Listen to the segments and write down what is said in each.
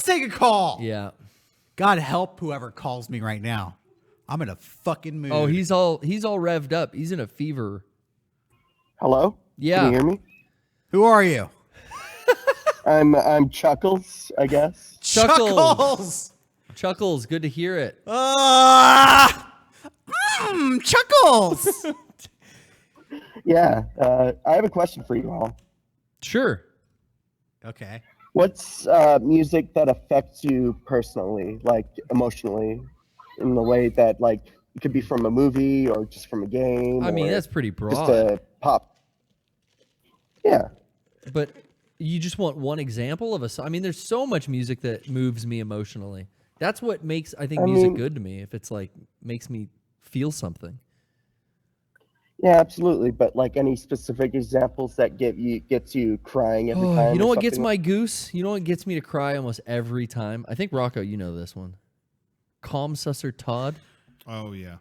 take a call. Yeah. God help whoever calls me right now. I'm in a fucking mood. Oh, he's all revved up. He's in a fever. Hello? Yeah. Can you hear me? Who are you? I'm Chuckles, I guess. Chuckles. Chuckles, good to hear it. Chuckles. Yeah, I have a question for you all. Sure. Okay. What's music that affects you personally, like emotionally, in the way that, like, it could be from a movie or just from a game? I mean, or that's pretty broad. Just a pop. Yeah. But you just want one example of a song. I mean, there's so much music that moves me emotionally. That's what makes, I think, music good to me. If it's like, makes me feel something. Yeah, absolutely. But like any specific examples that gets you crying every time? You know what gets my goose? You know what gets me to cry almost every time? I think, Rocco, you know this one. Calm Susser Todd. Oh, yeah.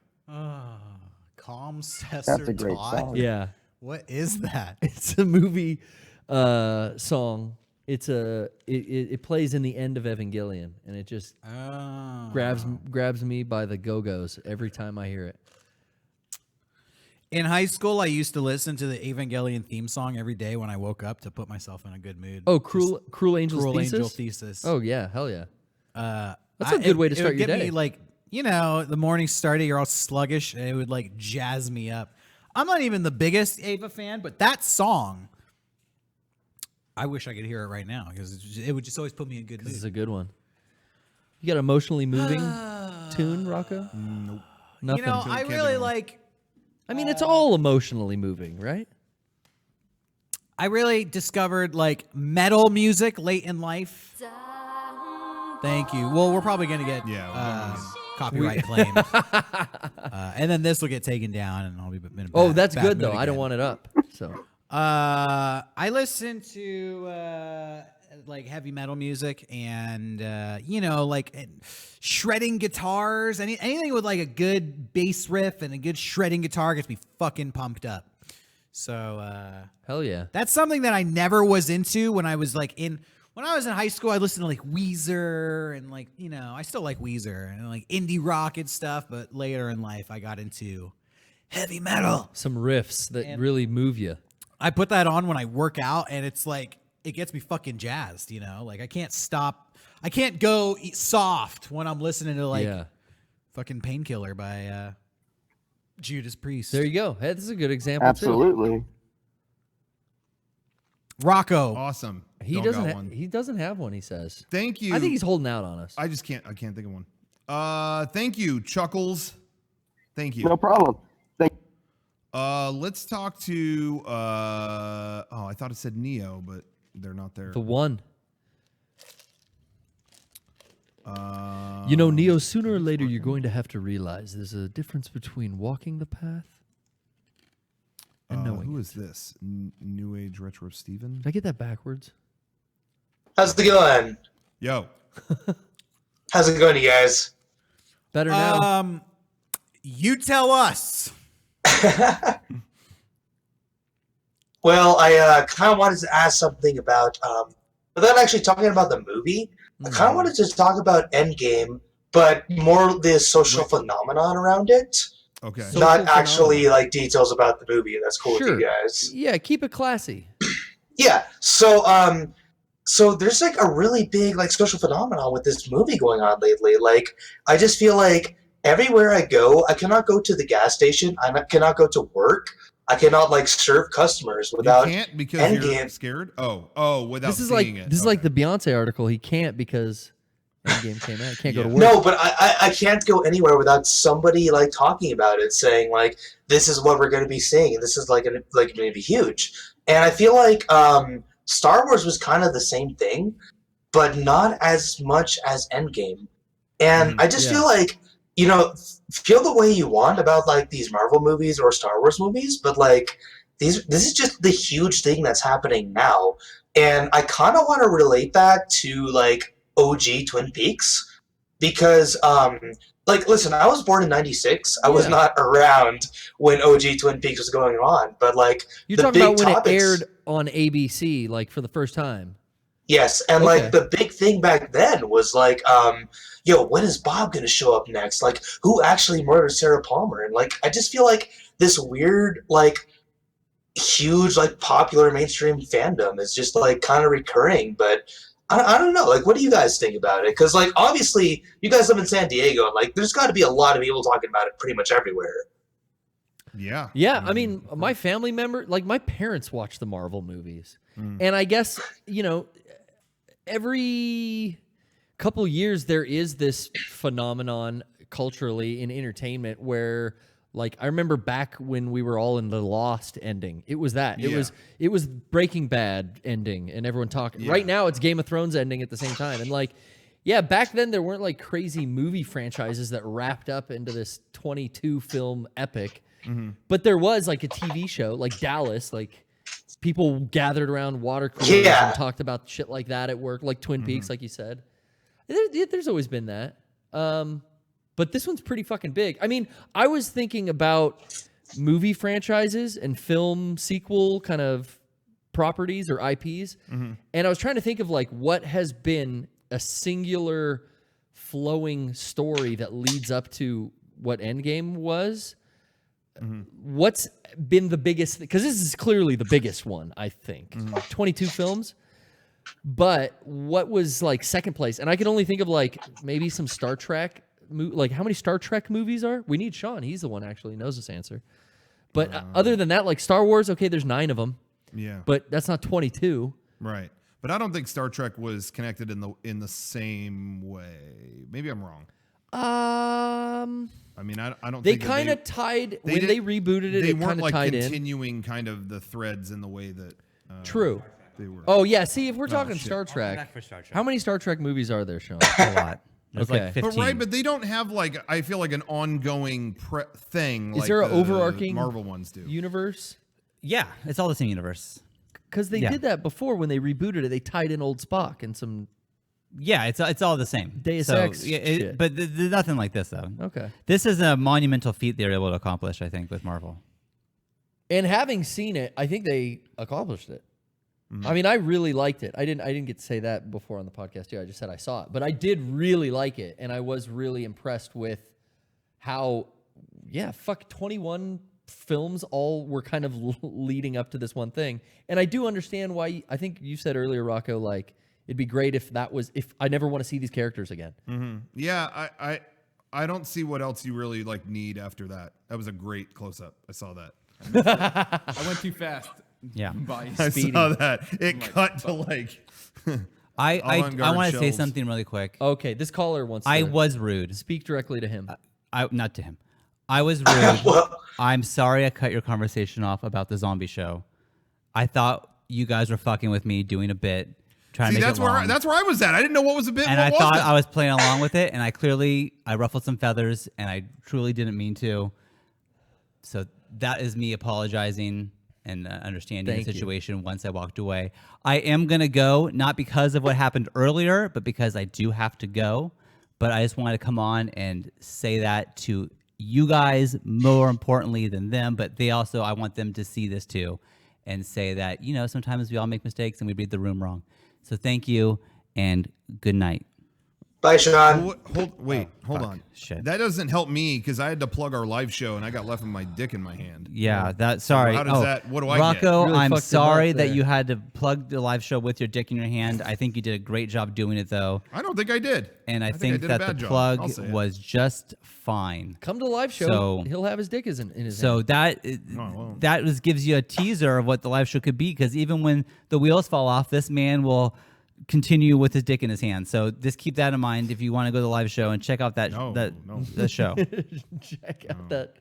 Calm Cesar That's a great Todd. song. Yeah. What is that? It's a movie song. It plays in the end of Evangelion, and it just grabs me by the go-go's every time I hear it. In high school, I used to listen to the Evangelion theme song every day when I woke up to put myself in a good mood. Oh, Cruel Angel's Cruel Thesis? Angel Thesis. Oh, yeah. Hell yeah. That's I- a good way to it start would your get day. Me, like, you know, the morning started, you're all sluggish, and it would like jazz me up. I'm not even the biggest Ava fan, but that song, I wish I could hear it right now because it would just always put me in a good mood. This is a good one. You got an emotionally moving tune, Rocco? Nope. Nothing. You know, I really like. I mean, it's all emotionally moving, right? I really discovered like metal music late in life. Thank you. Well, we're probably gonna get copyright claimed, and then this will get taken down, and I'll be in a bad, that's bad good mood though. I don't again. want it up. So I listen to like heavy metal music and you know, like shredding guitars. Anything with like a good bass riff and a good shredding guitar gets me fucking pumped up. So hell yeah. that's something that I never was into when I was in high school. I listened to like Weezer and like, you know, I still like Weezer and like indie rock and stuff, but later in life I got into heavy metal. Some riffs that really move you. I put that on when I work out, and it's like it gets me fucking jazzed, you know? Like I can't stop. I can't go eat soft when I'm listening to like fucking Painkiller by Judas Priest. There you go. Hey, this is a good example Absolutely. too. Rocco. Awesome. He Don't doesn't got one. he doesn't have one, he says. Thank you. I think he's holding out on us. I can't think of one. Thank you, Chuckles. Thank you. No problem. Let's talk to I thought it said Neo, but they're not there. The one. You know, Neo, sooner or later you're going to have to realize there's a difference between walking the path and knowing. Who is this? New Age Retro Steven? Did I get that backwards? How's it going? Yo. How's it going, you guys? Better now. You tell us. Well, I kind of wanted to ask something about, without actually talking about the movie, I kind of wanted to talk about Endgame, but more the social phenomenon around it. Okay. Social Not actually phenomenon. like details about the movie. That's cool with you guys. Yeah, keep it classy. Yeah. So there's like a really big like social phenomenon with this movie going on lately. Like, I just feel like everywhere I go, I cannot go to the gas station. Cannot go to work. I cannot like serve customers without. You can't because Endgame. you're scared. Oh, without This is seeing like it. this is like the Beyonce article. He can't because Endgame came out. He can't go to work. No, but I can't go anywhere without somebody like talking about it, saying like this is what we're going to be seeing, and this is like going to be huge. And I feel like Star Wars was kind of the same thing, but not as much as Endgame. And I just feel like, you know, feel the way you want about like these Marvel movies or Star Wars movies, but like this is just the huge thing that's happening now. And I kind of want to relate that to like OG Twin Peaks because like, listen, I was born in 96. I was not around when OG Twin Peaks was going on, but like You're the talking big about when topics, it aired on ABC, like for the first time. Yes, and Okay. like the big thing back then was like, yo, when is Bob gonna show up next? Like, who actually murdered Sarah Palmer? And like, I just feel like this weird, like, huge, like, popular mainstream fandom is just like kind of recurring. But I don't know. Like, what do you guys think about it? Because like, obviously, you guys live in San Diego, and like, there's got to be a lot of people talking about it pretty much everywhere. Yeah. Yeah, I mean, my family member, like my parents watch the Marvel movies. And I guess, you know, every couple years there is this phenomenon culturally in entertainment where like I remember back when we were all in the Lost ending. It was that. Yeah. It was Breaking Bad ending and everyone talking. Yeah. Right now it's Game of Thrones ending at the same time. And like yeah, back then there weren't like crazy movie franchises that wrapped up into this 22 film epic. But there was like a TV show like Dallas, like people gathered around water coolers Yeah. and talked about shit like that at work, like Twin Peaks, like you said. There's always been that. But this one's pretty fucking big. I mean, I was thinking about movie franchises and film sequel kind of properties or IPs. And I was trying to think of like what has been a singular flowing story that leads up to what Endgame was. What's been the biggest? Because this is clearly the biggest one, I think. 22 films. But what was like second place? And I can only think of like maybe some Star Trek. Like how many Star Trek movies are? We need Sean. He's the one who actually knows this answer. But other than that, like Star Wars, okay, there's 9 of them. Yeah. But that's not 22. Right. But I don't think Star Trek was connected in the same way. Maybe I'm wrong. I mean, I don't. They think that kind of tied when did- they rebooted it. They It weren't kind of like tied in. continuing kind of the threads in the way that. True. They were. Oh yeah. See, if we're talking shit. Star Back Trek, for Star Trek. how many Star Trek movies are there, Sean? A lot. There's Okay. like 15. But right, but they don't have like I feel like an ongoing thing. Is like there an the overarching Marvel ones do? universe? Yeah, it's all the same universe. Because they Yeah. did that before when they rebooted it. They tied in old Spock and some. Yeah, it's all the same. Deus So, Ex yeah, shit. but there's nothing like this though. Okay. This is a monumental feat they were able to accomplish, I think, with Marvel. And having seen it, I think they accomplished it. I mean, I really liked it. I didn't get to say that before on the podcast too. I just said I saw it, but I did really like it, and I was really impressed with how, 21 films all were kind of leading up to this one thing. And I do understand why. I think you said earlier, Rocco, like it'd be great if I never want to see these characters again. Yeah, I don't see what else you really like need after that. That was a great close up. I saw that. I went too fast. Yeah. By I speeding. saw that. It cut to like. I Avant-garde want to say shelves. something really quick. Okay, this caller wants to I was rude. speak directly to him. I not to him. I was rude. Well, I'm sorry I cut your conversation off about the zombie show. I thought you guys were fucking with me doing a bit, trying See, to make that's it where long. that's where I was at. I didn't know what was a bit. And what I thought wasn't. I was playing along with it, and I ruffled some feathers, and I truly didn't mean to. So that is me apologizing and understanding Thank the you. situation once I walked away. I am going to go, not because of what happened earlier, but because I do have to go. But I just wanted to come on and say that to you guys more importantly than them, but they also, I want them to see this too and say that, sometimes we all make mistakes and we read the room wrong. So thank you and good night. bye, Sean. Hold on. Shit. That doesn't help me because I had to plug our live show and I got left with my dick in my hand. Yeah, sorry. how does that- what do I get? Rocco, Really I'm fucked him sorry up that there. you had to plug the live show with your dick in your hand. I think you did a great job doing it though. I don't think I did. And I think I think did a that bad the job. plug I'll say it. was just fine. Come to the live show. So- He'll have his dick in his So hand. that gives you a teaser of what the live show could be, because even when the wheels fall off, this man will continue with his dick in his hand. So just keep that in mind if you want to go to the live show and check out that No. the show. Check out that.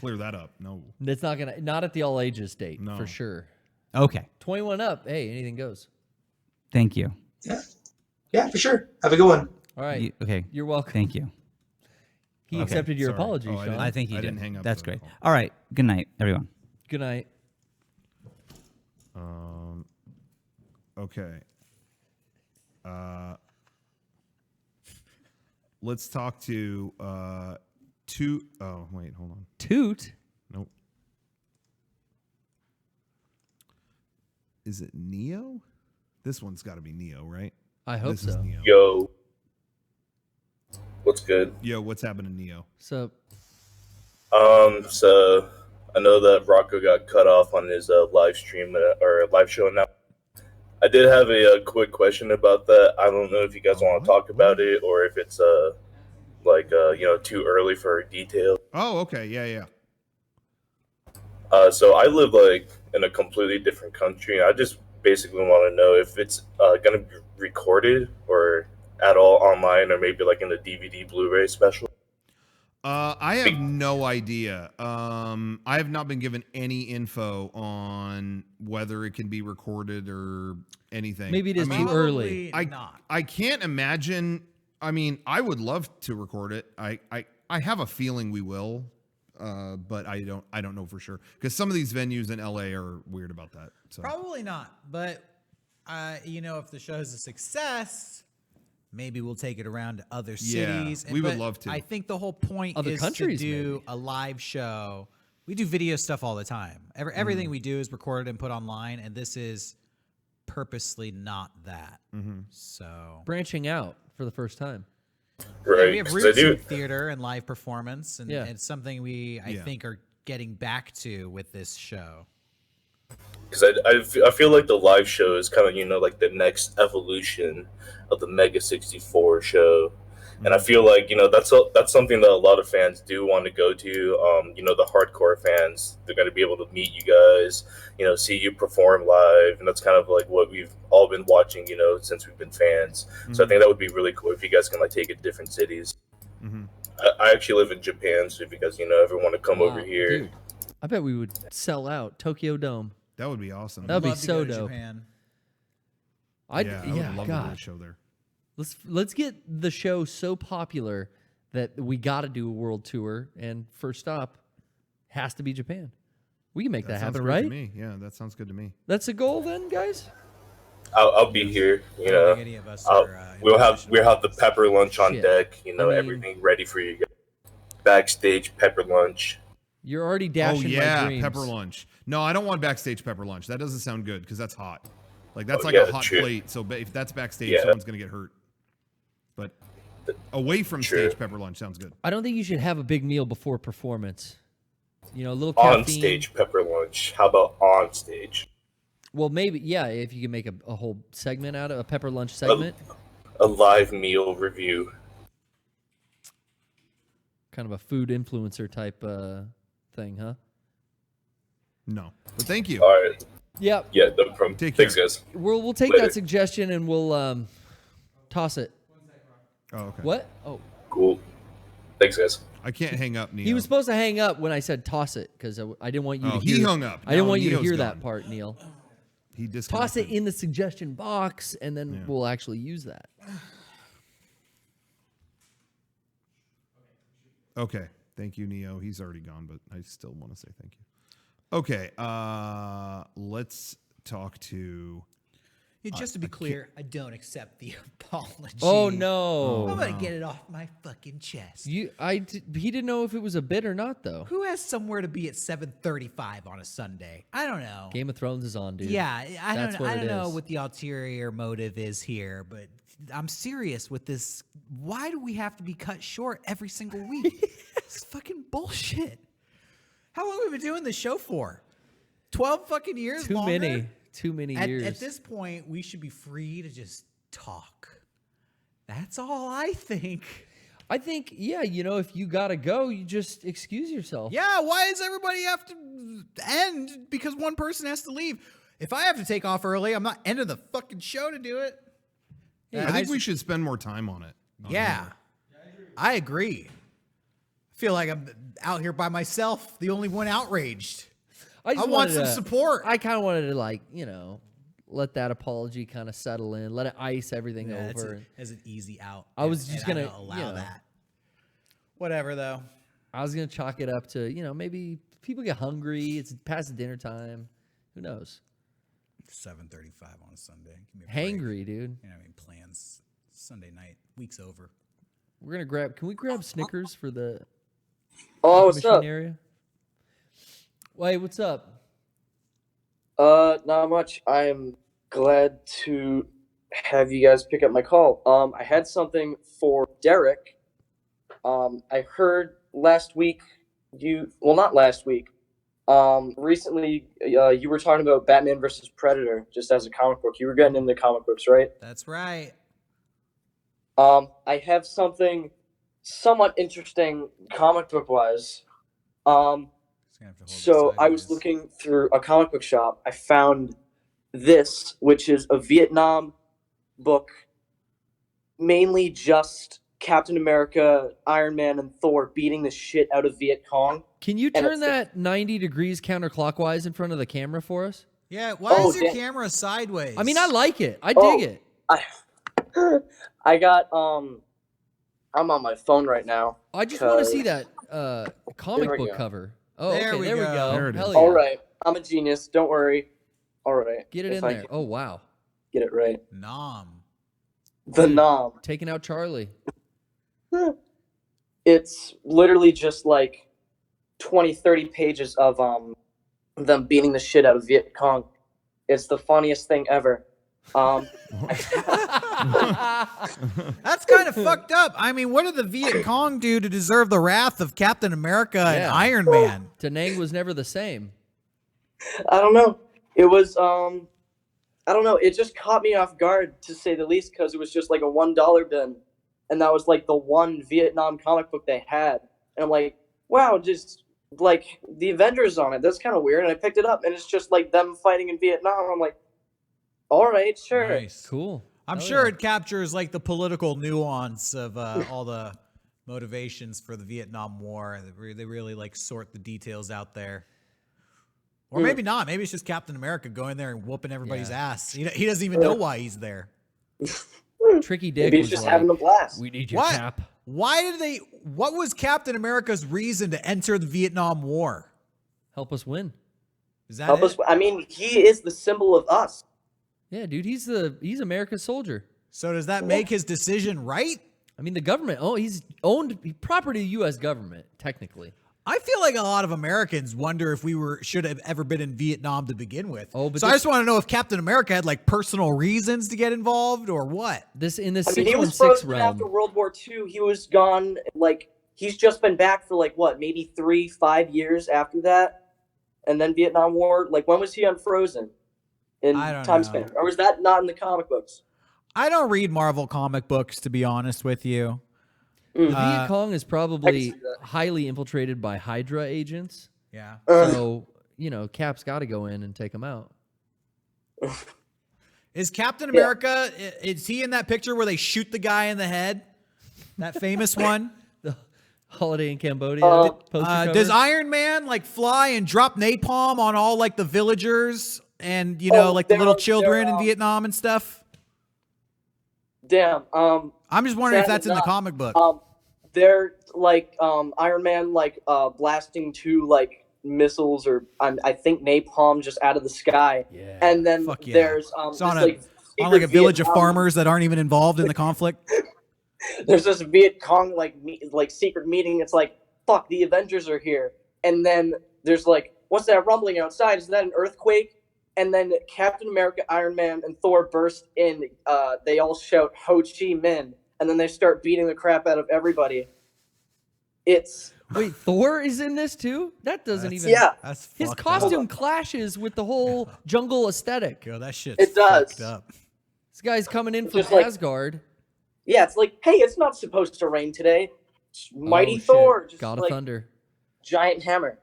Clear that up. No. It's not at the all ages date No. for sure. Okay. 21 up. Hey, anything goes. Thank you. Yeah, for sure. Have a good one. All right. Okay. You're welcome. Thank you. He accepted your sorry. apology, Oh, I Sean. didn't- I think he I did. didn't hang up That's the great. call. All right. Good night, everyone. Good night. Okay. Let's talk to oh wait, hold on. Toot. Nope. Is it Neo? This one's got to be Neo, right? I hope This is so. Neo. Yo, what's good? Yo, what's happening, Neo? So So I know that Rocco got cut off on his live stream or live show now. I did have a quick question about that. I don't know if you guys want to talk about it or if it's too early for detail. Oh, okay. Yeah, yeah. So I live like in a completely different country, and I just basically want to know if it's gonna be recorded or at all online, or maybe like in the DVD Blu-ray special. I have no idea. I have not been given any info on whether it can be recorded or anything. maybe it is I mean, too early. I can't imagine. I mean, I would love to record it. I have a feeling we will, but I don't know for sure because some of these venues in LA are weird about that. So Probably not, but if the show is a success, maybe we'll take it around to other cities. we would but love to. I think the whole point Other is countries, to do maybe. a live show. We do video stuff all the time. Everything we do is recorded and put online, and this is purposely not that. So Branching out for the first time. Right? we have 'Cause I roots do. in theater and live performance, and Yeah. it's something I think are getting back to with this show. Because I feel like the live show is kind of like the next evolution of the Mega64 show, and I feel like that's something that a lot of fans do want to go to. The hardcore fans, they're going to be able to meet you guys, see you perform live, and that's kind of like what we've all been watching, since we've been fans. So I think that would be really cool if you guys can like take it to different cities. I actually live in Japan, so if you guys ever want to come over Wow, here. dude. I bet we would sell out Tokyo Dome. that would be awesome. That'd be Love to so go to dope. Japan. I would love to do a God. show there. Let's get the show so popular that we got to do a world tour, and first stop has to be Japan. We can make that, sounds happen, good right? to me. Yeah, that sounds good to me. That's a goal, then, guys. I'll be here. I don't think any of us are, We'll have international. the pepper lunch on Shit. deck. I mean- Everything ready for you guys. Backstage pepper lunch. You're already Oh dashing my yeah, dreams. pepper lunch. No, I don't want backstage pepper lunch. That doesn't sound good because that's hot. Like that's Oh, like yeah, a hot true. plate. So if that's backstage, Yeah. someone's gonna get hurt. But away from True. stage pepper lunch sounds good. I don't think you should have a big meal before performance. A little caffeine. On stage pepper lunch. How about on stage? Well, maybe, yeah, if you can make a whole segment out of a pepper lunch segment. A live meal review. Kind of a food influencer type thing, huh? No, but thank you. All right. Yeah, Yeah, no problem. Take Thanks, care. guys. we'll take Later. that suggestion and we'll toss it. Oh, okay. What? Oh, Cool. Thanks, guys. I can't hang up, Neil. he was supposed to hang up when I said toss it because I didn't want you Oh, to hear. he hung up. I didn't Now want you to Neo's hear gone. that part, Neil. He Toss disconnected. it in the suggestion box, and then Yeah. we'll actually use that. Okay. Thank you, Neo. He's already gone, but I still want to say thank you. Okay. Let's talk to. Just to be clear, I don't accept the apology. Oh no! I'm gonna get it off my fucking chest. He didn't know if it was a bit or not, though. Who has somewhere to be at 7:35 on a Sunday? I don't know. Game of Thrones is on, dude. Yeah, I That's don't. what I it don't know is. what the ulterior motive is here, but I'm serious with this. Why do we have to be cut short every single week? It's fucking bullshit. How long have we been doing this show for? 12 fucking years? Too longer? many. Too many years. At this point, we should be free to just talk. That's all I think. I think, yeah, if you gotta go, you just excuse yourself. Yeah, why does everybody have to end because one person has to leave? If I have to take off early, I'm not ending the fucking show to do it. I think we should spend more time on it. Yeah, I agree. I feel like I'm out here by myself, the only one outraged. I just want wanted some to- support. I kind of wanted to, let that apology kind of settle in, let it ice everything That's over. as an easy out. I was and just I gonna, don't allow that. Whatever though. I was gonna chalk it up to, maybe people get hungry. It's past dinner time. Who knows? 7:35 on a Sunday. Give me a break. Hangry, dude. You know, plans Sunday night. Week's over. We're gonna grab. Can we grab Snickers for the Oh, what's machine up? area? Wait, what's up? Not much. I'm Glad to have you guys pick up my call. I had something for Derek. I heard last week not last week. Recently, you were talking about Batman versus Predator just as a comic book. You were getting into comic books, right? That's right. I have something somewhat interesting comic book wise. So I was looking through a comic book shop. I found this, which is a Vietnam book, mainly just Captain America, Iron Man, and Thor beating the shit out of Viet Cong. Can you And turn it's- that 90 degrees counterclockwise in front of the camera for us? Yeah, why Oh, is your damn. camera sideways? I mean, I like it. I dig it. I got I'm on my phone right now. I just want to 'cause- see that comic There we book go. cover. Oh, There okay, we there we go. go. There it Hell is. yeah. All right, I'm a genius. Don't worry. All right, Get it if in I there. can Oh, wow. Get it right. Nom. The nom. Taking out Charlie. It's literally just like 20, 30 pages of them beating the shit out of Viet Cong. It's the funniest thing ever. That's kind of fucked up. I mean, what did the Viet Cong do to deserve the wrath of Captain America and Yeah. Iron Man? Da Nang was never the same. I don't know. It was I don't know. It just caught me off guard to say the least because it was just like a $1 bin, and that was like the one Vietnam comic book they had. And I'm like, wow, just like the Avengers on it. That's kind of weird. And I picked it up, and it's just like them fighting in Vietnam. I'm like, all right, sure. Nice. Cool. I'm Hell sure yeah. it captures like the political nuance of all the motivations for the Vietnam War. They really like sort the details out there. Or maybe not. Maybe it's just Captain America going there and whooping everybody's Yeah. ass. He doesn't even know why he's there. Tricky Dick Maybe he's was just like, having a blast. we need your What? cap. What was Captain America's reason to enter the Vietnam War? Help us win. Is that Help it? us. I mean, he is the symbol of us. Yeah, dude, he's America's soldier. So does that make his decision right? I mean, the government. Oh, he's owned property of the U.S. government, technically. I feel like a lot of Americans wonder if we should have ever been in Vietnam to begin with. Oh, but so I this- just want to know if Captain America had like personal reasons to get involved or what. This in the I mean, he was 616 frozen realm. after World War II. He was gone. Like he's just been back for like what, maybe 3-5 years after that, and then Vietnam War. Like when was he unfrozen? In I don't time know. span, or was that not in the comic books? I don't read Marvel comic books, to be honest with you. The Viet Cong is I probably can see that. highly infiltrated by Hydra agents. Yeah. So, Cap's got to go in and take them out. Is Captain America, is he in that picture where they shoot the guy in the head? That famous one? The Holiday in Cambodia poster cover. Does Iron Man like fly and drop napalm on all like the villagers and, like the they're- little children they're, in Vietnam and stuff? Damn. I'm just wondering if Sadly that's in the not. comic book. They're like Iron Man, like blasting 2 like missiles or I think napalm just out of the sky. Yeah. And then Fuck yeah. there's It's on, this, like, on like a secret village of Vietnam- farmers that aren't even involved in the conflict. There's this Viet Cong like secret meeting. It's like, fuck, the Avengers are here. And then there's like, what's that rumbling outside? Is that an earthquake? And then Captain America, Iron Man, and Thor burst in. They all shout Ho Chi Minh, and then they start beating the crap out of everybody. It's Wait, Thor is in this too? That doesn't even. yeah. That's His fucked costume up. clashes with the whole jungle aesthetic. Yo, that shit's It does. fucked up. This guy's coming in from Just like- Asgard. Yeah, it's like, hey, it's not supposed to rain today. It's Mighty Oh, shit. Thor, just God of like Thunder. giant hammer.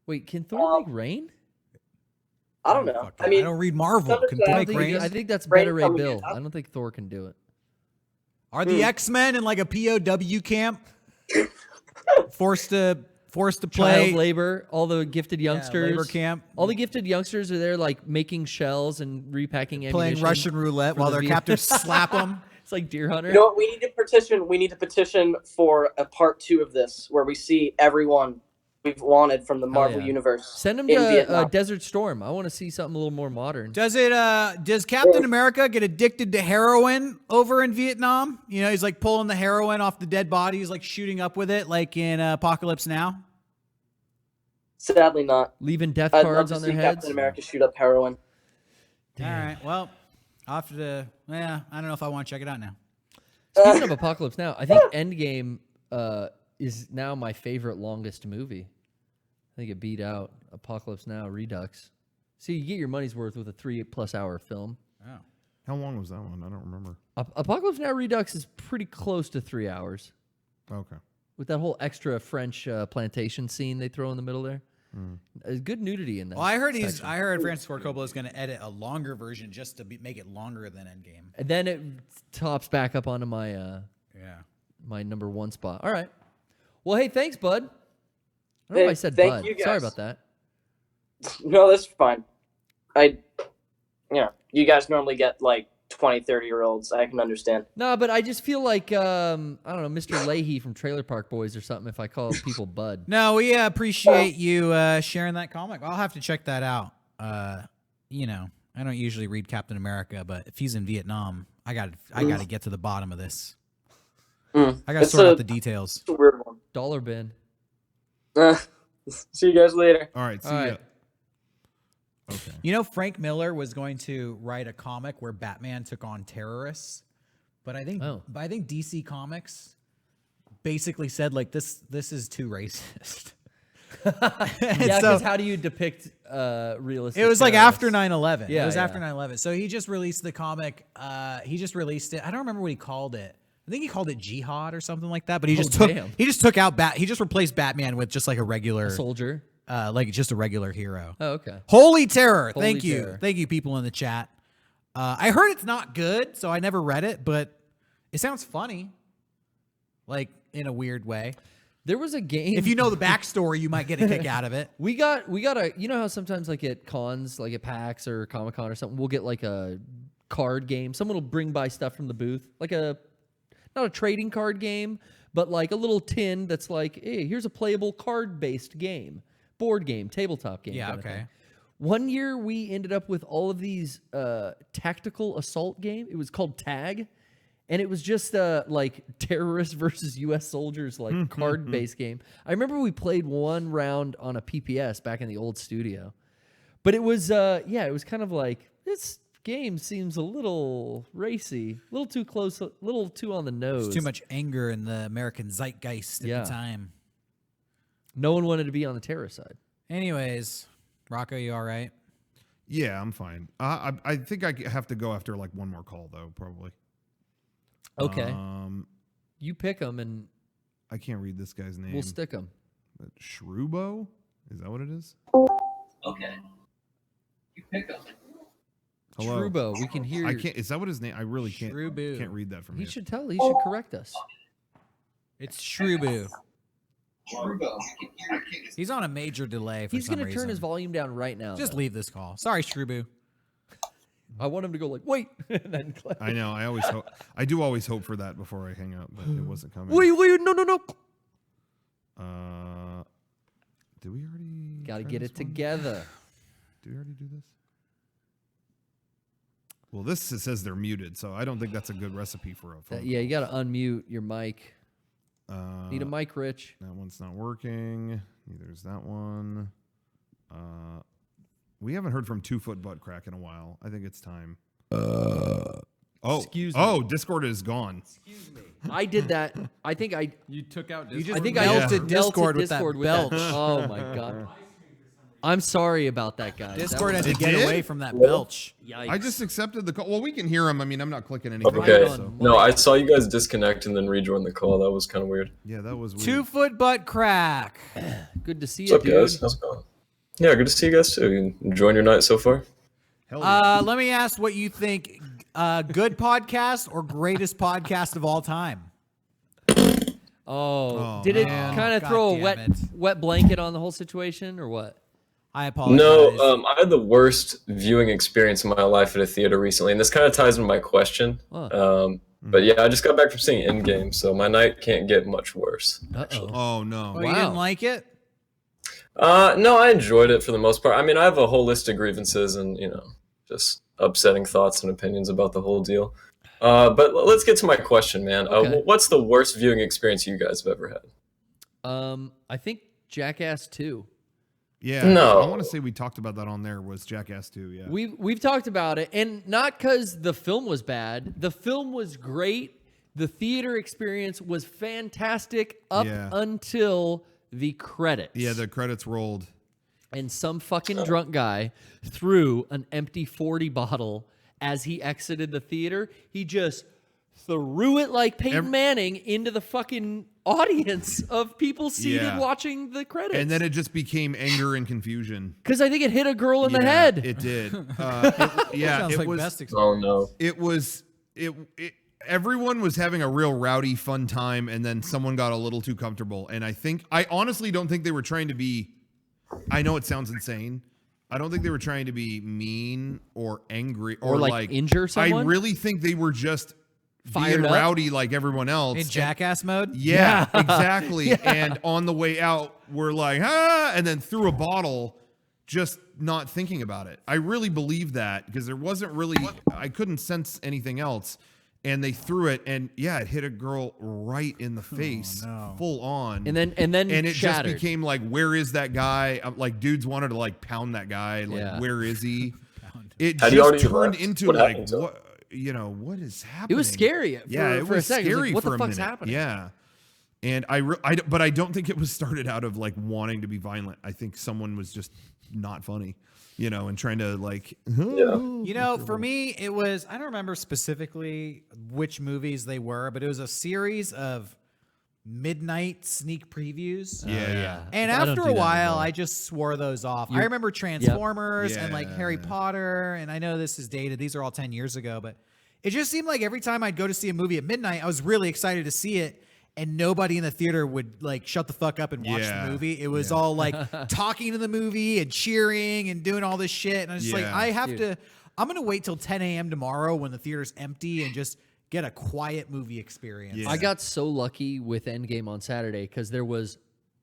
Wait, can Thor make Um, rain? I don't know. Fuck I that. mean, I don't read Marvel. Thunder Can Cloud Thor I make think, rain? I think that's Rain Better Ray coming Bill. in. I don't think Thor can do it. Are the X-Men in like a POW camp? Forced to play Child labor, all the gifted youngsters. labor camp, All the gifted youngsters are there, like making shells and repacking ammunition. playing Russian roulette for while the their V- captors slap them. It's like Deer Hunter. you know what? We need to petition. We need to petition for a part 2 of this, where we see everyone we've wanted from the Marvel yeah. universe. Send him in to Vietnam. Desert Storm. I want to see something a little more modern. Does Captain America get addicted to heroin over in Vietnam? He's like pulling the heroin off the dead bodies, like shooting up with it, like in Apocalypse Now. Sadly, not. Leaving death I'd love cards to on see their heads. Captain America shoot up heroin. All right. Well, I'll have to. Yeah, I don't know if I want to check it out now. Speaking of Apocalypse Now, I think Endgame is now my favorite longest movie. I think it beat out Apocalypse Now Redux. See, you get your money's worth with a 3+ hour film. Oh. How long was that one? I don't remember. Apocalypse Now Redux is pretty close to 3 hours. Okay. With that whole extra French plantation scene they throw in the middle there. Good nudity in that. Well, I heard section. I heard Francis Ford Coppola is going to edit a longer version just to make it longer than Endgame. And then it tops back up onto my my number 1 spot. All right. Well, hey, thanks, bud. I don't know if I said thank bud. you guys. Sorry about that. No, that's fine. You guys normally get like 20, 30-year-olds. I can understand. No, but I just feel like I don't know, Mr. Leahy from Trailer Park Boys or something. If I call people bud. No, we appreciate you sharing that comic. I'll have to check that out. You know, I don't usually read Captain America, but if he's in Vietnam, I got to get to the bottom of this. I got to sort out the details. It's a weird one. Dollar bin. See you guys later. All right. See All ya. right. Okay. You know, Frank Miller was going to write a comic where Batman took on terrorists, but I think DC Comics basically said like this is too racist. Yeah, because how do you depict realistic? It was like terrorists? after 9/11. Yeah, it was yeah. after 9/11. So he just released the comic. He just released it. I don't remember what he called it. I think he called it Jihad or something like that. But he just he just replaced Batman with just like a regular soldier. Like just a regular hero. Oh, okay. Holy terror. Holy Thank you. terror. Thank you, people in the chat. I heard it's not good, so I never read it, but it sounds funny. Like in a weird way. There was a game. If you know the backstory, you might get a kick out of it. We got a, you know how sometimes like at cons, like at PAX or Comic-Con or something, we'll get like a card game. Someone will bring by stuff from the booth, like not a trading card game, but like a little tin that's like, hey, here's a playable card-based game, board game, tabletop game. Yeah, kind of okay. thing. One year we ended up with all of these tactical assault game. It was called Tag. And it was just like terrorists versus U.S. soldiers, like card-based game. I remember we played one round on a PPS back in the old studio. But it was, it was kind of like, this game seems a little racy, a little too close, a little too on the nose. There's too much anger in the American zeitgeist at the time. No one wanted to be on the terror side. Anyways, Rocco, you all right? Yeah, I'm fine. I think I have to go after like one more call though, probably. Okay. You pick them and I can't read this guy's name. we'll stick them. Shrubo? Is that what it is? Okay. You pick them. Hello? Shrubo, we can hear. I can't. Is that what his name? I really Shrubu. can't read that from He here. should tell. He should correct us. It's Shrubu. He's on a major delay for He's some going to reason. turn his volume down right now. Just though. leave this call. Sorry, Shrubu. I want him to go like, wait, and then click. I know. I always hope. I do always hope for that before I hang up, but it wasn't coming. Wait, no. Did we already? Got to try get this it one? together. Did we already do this? Well, this says they're muted, so I don't think that's a good recipe for a phone. Yeah, you got to unmute your mic. call. Need a mic, Rich. That one's not working. Neither is that one. We haven't heard from 2 Foot Butt Crack in a while. I think it's time. Excuse me. Oh, Discord is gone. I did that. I think I. You took out You Discord. just I think melted I Discord melted with that Discord with belch. Oh my god. I'm sorry about that, guys. Discord had That to get did? away from that belch. was, yikes. I just accepted the call. Well, we can hear him. I mean, I'm not clicking anything. Right Okay. on. No, I saw you guys disconnect and then rejoin the call. That was kind of weird. Yeah, that was weird. 2 Foot Butt Crack. Good to see What's you, up, dude. guys? How's it going? Yeah, good to see you guys too. You enjoying your night so far? Hell yeah. Let me ask what you think. Good podcast or greatest podcast of all time? Oh, Oh, did it man. kind of God throw a damn it. wet blanket on the whole situation, or what? I apologize. No, I had the worst viewing experience in my life at a theater recently, and this kind of ties into my question. Huh. But yeah, I just got back from seeing Endgame, so my night can't get much worse. Uh-oh. Oh no. Oh, you Wow. didn't like it? No, I enjoyed it for the most part. I mean, I have a whole list of grievances and, just upsetting thoughts and opinions about the whole deal. But let's get to my question, man. Okay. What's the worst viewing experience you guys have ever had? I think Jackass 2. Yeah. No. I want to say we talked about that on there was Jackass 2. Yeah. We've talked about it, and not because the film was bad. The film was great. The theater experience was fantastic up until the credits. Yeah, the credits rolled. And some fucking drunk guy threw an empty 40 bottle as he exited the theater. He just threw it like Peyton Manning into the fucking audience of people seated watching the credits. And then it just became anger and confusion. Because I think it hit a girl in the head. It did. Sounds like was. best experience. Oh no. It was. Everyone was having a real rowdy, fun time, and then someone got a little too comfortable. And I honestly don't think they were trying to be. I know it sounds insane. I don't think they were trying to be mean or angry or like injure someone. I really think they were just Fired being up? rowdy like everyone else. In Jackass mode? Yeah, exactly. And on the way out, we're like, and then threw a bottle, just not thinking about it. I really believe that because there wasn't really, I couldn't sense anything else. And they threw it, and it hit a girl right in the face, full on. And then it shattered. just became like, where is that guy? Like, dudes wanted to like pound that guy. Like, where is he? It Had he just already turned left? into What like, happened to him? what? What is happening? It was scary. It For was a second. It was scary like, what for the a fuck's minute. happening? Yeah. And but I don't think it was started out of like wanting to be violent. I think someone was just not funny, and trying to like. For me, it was, I don't remember specifically which movies they were, but it was a series of midnight sneak previews. Yeah. And I don't after do a that while, anymore. I just swore those off. I remember Transformers and like Harry Potter, and I know this is dated. These are all 10 years ago, but it just seemed like every time I'd go to see a movie at midnight, I was really excited to see it. And nobody in the theater would like shut the fuck up and watch the movie. It was all like talking to the movie and cheering and doing all this shit. And I was just like, I'm going to wait till 10 a.m. tomorrow when the theater's empty and just get a quiet movie experience. Yeah. I got so lucky with Endgame on Saturday because there was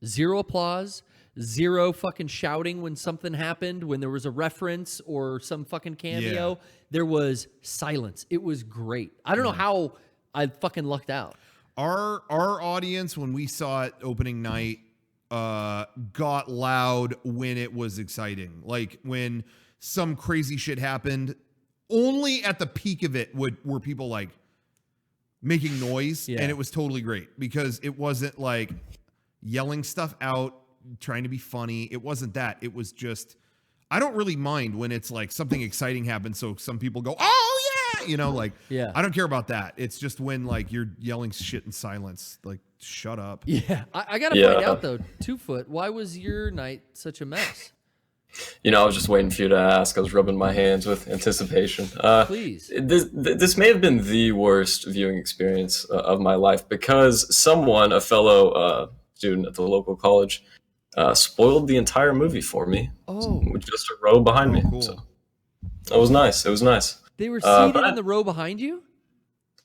zero applause, zero fucking shouting when something happened, when there was a reference or some fucking cameo. Yeah. There was silence. It was great. I don't know how I fucking lucked out. Our audience, when we saw it opening night, got loud when it was exciting. Like when some crazy shit happened, only at the peak of it were people like making noise, and it was totally great because it wasn't like yelling stuff out, trying to be funny. It wasn't that. It was just, I don't really mind when it's like something exciting happens, so some people go, oh yeah, I don't care about that. It's just when like you're yelling shit in silence, like shut up. Yeah. I got to find out though, 2 Foot, why was your night such a mess? I was just waiting for you to ask. I was rubbing my hands with anticipation. Please. This may have been the worst viewing experience of my life because a fellow student at the local college, spoiled the entire movie for me. Oh. With just a row behind me. Cool. So it was nice. It was nice. They were seated in the row behind you?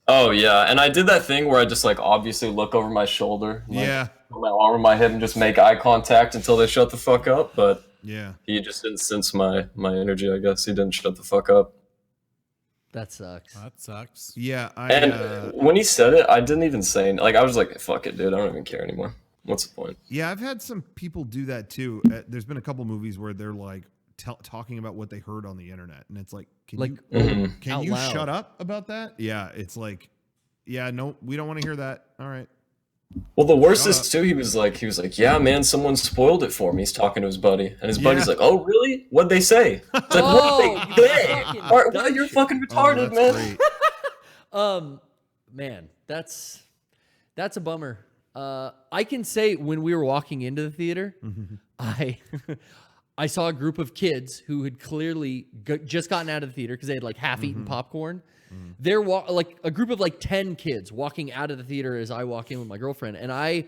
Oh, yeah. And I did that thing where I just, like, obviously look over my shoulder. Like, put my arm on my head and just make eye contact until they shut the fuck up. But he just didn't sense my energy, I guess. He didn't shut the fuck up. That sucks. Yeah. And when he said it, I didn't even say anything. Like, I was like, fuck it, dude. I don't even care anymore. What's the point? Yeah, I've had some people do that, too. There's been a couple movies where they're, like, talking about what they heard on the internet, and it's like, can you loud. shut up about that? Yeah, it's like, no, we don't want to hear that. All right. Well, the worst is too. He was like, yeah, man, someone spoiled it for me. He's talking to his buddy, and his buddy's like, oh, really? What'd they say? It's like, what did they say? You're fucking retarded, man. Great. Man, that's a bummer. I can say when we were walking into the theater, I saw a group of kids who had clearly just gotten out of the theater because they had like half-eaten popcorn. They're like a group of like 10 kids walking out of the theater as I walk in with my girlfriend, and I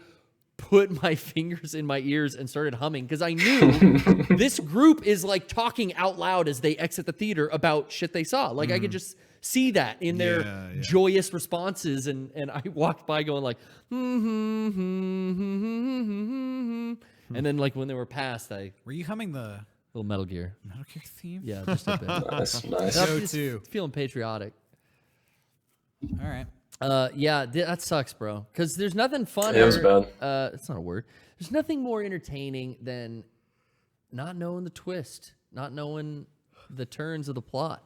put my fingers in my ears and started humming because I knew this group is like talking out loud as they exit the theater about shit they saw. Like I could just see that in their joyous responses, and I walked by going like, and then, like, when they were passed, Were you humming the little Metal Gear theme? Yeah, just a bit. Nice. Just feeling patriotic. All right. That sucks, bro. Because there's nothing fun. It was bad. It's not a word. There's nothing more entertaining than not knowing the twist, not knowing the turns of the plot.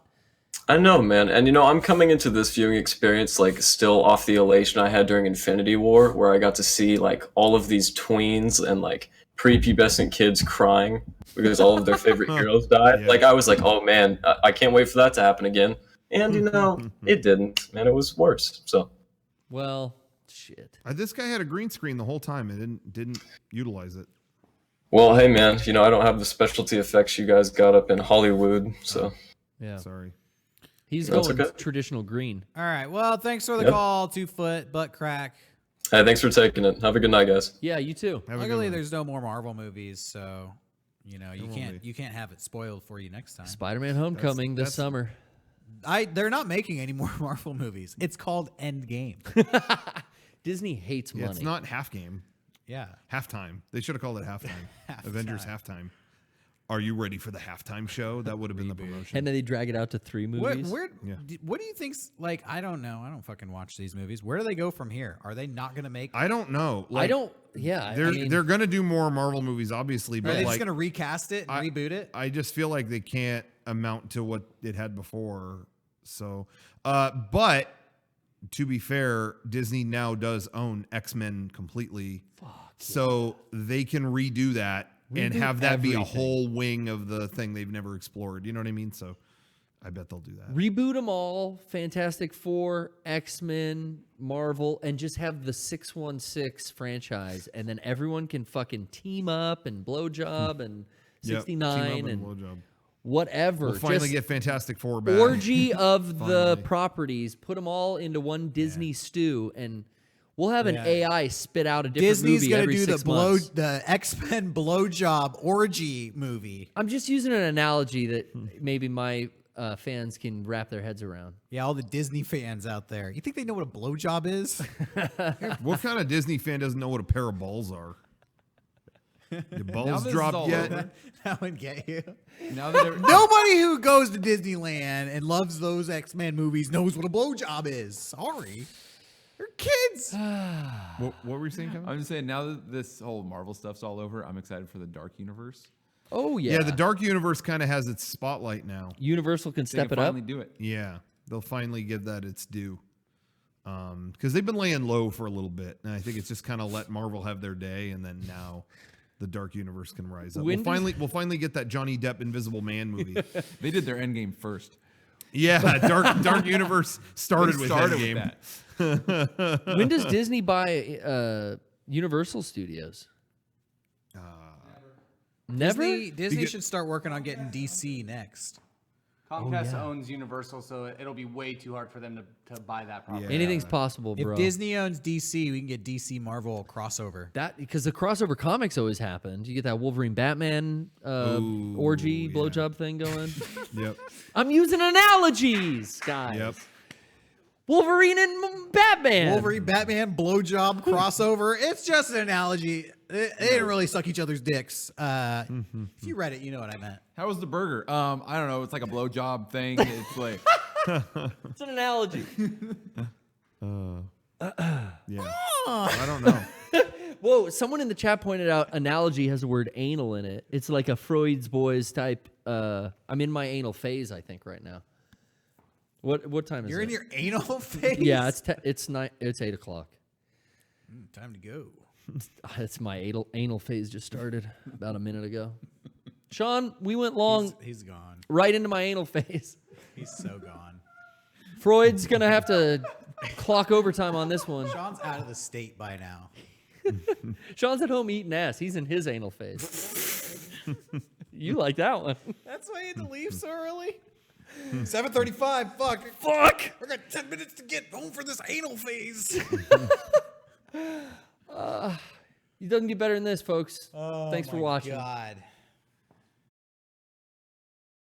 I know, man. And I'm coming into this viewing experience like still off the elation I had during Infinity War, where I got to see like all of these tweens and like prepubescent kids crying because all of their favorite heroes died. Yeah. Like I was like, oh man, I can't wait for that to happen again. And it didn't, and it was worse. So, well, shit. This guy had a green screen the whole time and didn't utilize it. well, hey man, I don't have the specialty effects you guys got up in Hollywood, so Yeah. Sorry. He's That's going okay. traditional green. All right. Well, thanks for the Yep. call, 2 foot butt crack. hey, thanks for taking it. Have a good night, guys. Yeah, you too. Have a good Luckily, one. there's no more Marvel movies, so you won't be. can't have it spoiled for you next time. Spider-Man: Homecoming this that's- summer. They're not making any more Marvel movies. It's called Endgame. Disney hates money. Yeah, it's not half game. Yeah. Halftime. They should have called it halftime. Avengers halftime. Are you ready for the halftime show? That would have been the promotion. And then they drag it out to 3 movies. Yeah. What do you think's like? I don't know. I don't fucking watch these movies. Where do they go from here? Are they not going to make? I don't know. I don't. Yeah, They're going to do more Marvel movies, obviously, Are but they just like going to recast it and reboot it? I just feel like they can't amount to what it had before. So, but to be fair, Disney now does own X-Men completely. So they can redo that and Reboot have that be a everything. whole wing of the thing they've never explored. You know what I mean? So I bet they'll do that. Reboot them all. Fantastic Four, X-Men, Marvel, and just have the 616 franchise, and then everyone can fucking team up and blowjob and Yep. 69 Team up and blowjob. whatever. We'll finally Just get Fantastic Four back. orgy of the Finally. properties. Put them all into one Disney stew, and we'll have an Yeah. AI spit out a different Disney's movie gonna every do 6 months. the X-Men blowjob orgy movie. I'm just using an analogy that maybe my fans can wrap their heads around. Yeah, all the Disney fans out there. You think they know what a blowjob is? What kind of Disney fan doesn't know what a pair of balls are? Your balls this is dropped all yet? over. That would get you. Now that Nobody who goes to Disneyland and loves those X-Men movies knows what a blowjob is. Sorry. They're kids. What were you saying, Kevin? I'm just saying, now that this whole Marvel stuff's all over, I'm excited for the Dark Universe. Oh yeah, Yeah, the Dark Universe kind of has its spotlight now. Universal can They step can it up. finally do it. Yeah, they'll finally give that its due. Because they've been laying low for a little bit, and I think it's just kind of let Marvel have their day, and then now the Dark Universe can rise up. When We'll finally get that Johnny Depp Invisible Man movie. They did their Endgame first. Yeah, Dark Universe started with Endgame. that. When does Disney buy Universal Studios? Never. Disney should start working on getting DC next. Comcast owns Universal, so it'll be way too hard for them to buy that property. Yeah. Anything's possible, bro. If Disney owns DC, we can get DC Marvel crossover. That because the crossover comics always happened. You get that Wolverine Batman Ooh, orgy yeah. blowjob thing going. Yep. I'm using analogies, guys. Yep. Wolverine and Batman. Wolverine, Batman, blowjob crossover. It's just an analogy. They didn't really suck each other's dicks. If you read it, you know what I meant. How was the burger? I don't know. It's like a blowjob thing. It's like It's an analogy. Yeah. I don't know. Whoa! Someone in the chat pointed out analogy has the word anal in it. It's like a Freud's boys type. I'm in my anal phase, I think, right now. What time is You're it? in your anal phase? Yeah, it's 8 o'clock. Time to go. It's my anal phase just started about a minute ago. Sean, we went long He's gone. right into my anal phase. He's so gone. Freud's gonna have to clock overtime on this one. Sean's out of the state by now. Sean's at home eating ass. He's in his anal phase. You like that one? That's why you had to leave so early. 7:35. Fuck. Fuck! I got 10 minutes to get home for this anal phase. It doesn't get better than this, folks. Thanks for watching. God.